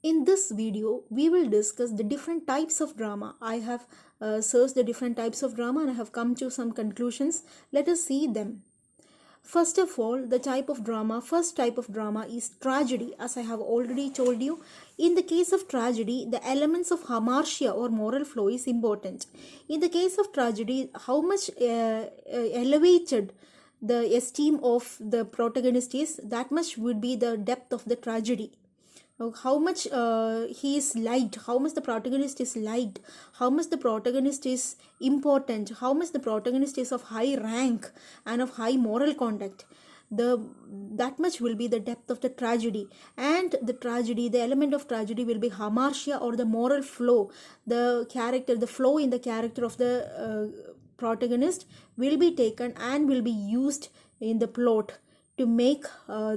In this video, we will discuss the different types of drama. I have searched the different types of drama and I have come to some conclusions. Let us see them. First of all, first type of drama is tragedy. As I have already told you, in the case of tragedy, the elements hamartia or moral flow is important. In the case of tragedy, how much elevated the esteem of the protagonist is, that much would be the depth of the tragedy. How much he is liked, how much the protagonist is liked, how much the protagonist is important, how much the protagonist is of high rank and of high moral conduct, that much will be the depth of the tragedy. And the element of tragedy will be hamartia or the moral flow. The flow in the character of the protagonist will be taken and will be used in the plot to make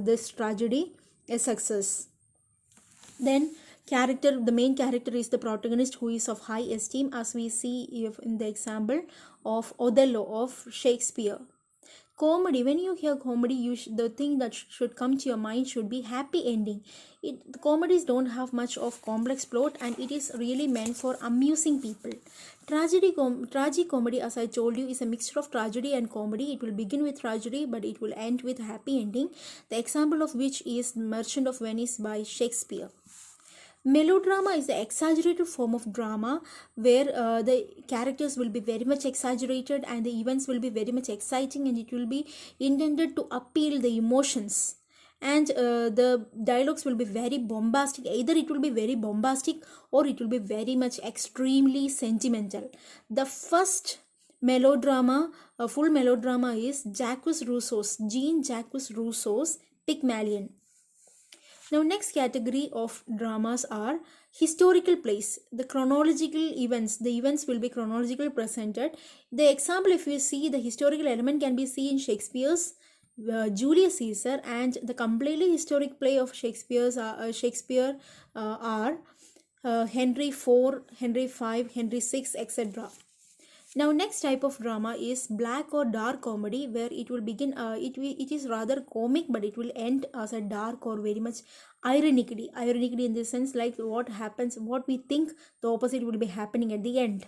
this tragedy a success. Then the main character is the protagonist, who is of high esteem, as we see in the example of Othello of Shakespeare. Comedy, when you hear comedy, the thing that should come to your mind should be happy ending. The comedies don't have much of complex plot and it is really meant for amusing people. Tragicomedy, as I told you, is a mixture of tragedy and comedy. It will begin with tragedy but it will end with happy ending. The example of which is Merchant of Venice by Shakespeare. Melodrama is the exaggerated form of drama where the characters will be very much exaggerated and the events will be very much exciting, and it will be intended to appeal the emotions. And the dialogues will be very bombastic. Either it will be very bombastic or it will be very much extremely sentimental. The first melodrama, full melodrama, is Jean-Jacques Rousseau's Pygmalion. Now, next category of dramas are historical plays. The events will be chronologically presented. The example, if you see, the historical element can be seen in Shakespeare's Julius Caesar, and the completely historic play of Shakespeare are Henry IV, Henry V, Henry VI, etc. Now, next type of drama is black or dark comedy, where it will begin, it is rather comic but it will end as a dark or very much ironically in the sense like what we think, the opposite will be happening at the end.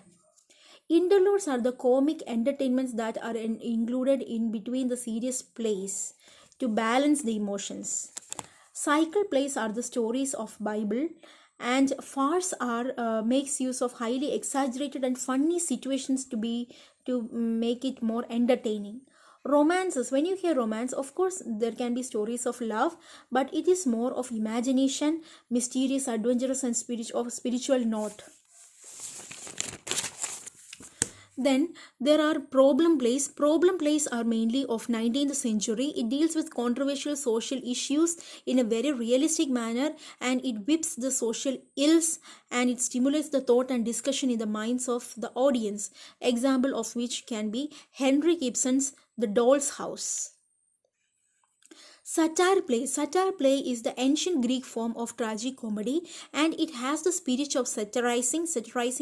Interludes are the comic entertainments that are included in between the serious plays to balance the emotions. Cycle plays are the stories of Bible, and farce makes use of highly exaggerated and funny situations to make it more entertaining. Romances, when you hear romance, of course there can be stories of love, but it is more of imagination, mysterious, adventurous, and spiritual note. Then there are problem plays. Problem plays are mainly of 19th century. It deals with controversial social issues in a very realistic manner, and it whips the social ills and it stimulates the thought and discussion in the minds of the audience. Example of which can be Henrik Ibsen's The Doll's House. Satire play is the ancient Greek form of tragicomedy, and it has the spirit of satirizing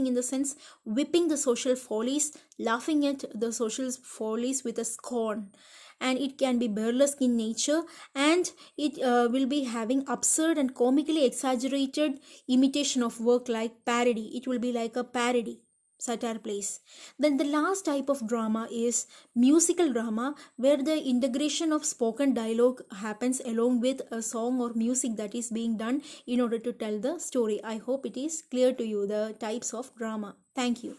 in the sense whipping the social follies, laughing at the social follies with a scorn. And it can be burlesque in nature, and it will be having absurd and comically exaggerated imitation of work like parody. It will be like a parody. Satire plays. Then the last type of drama is musical drama, where the integration of spoken dialogue happens along with a song or music that is being done in order to tell the story. I hope it is clear to you, the types of drama. Thank you.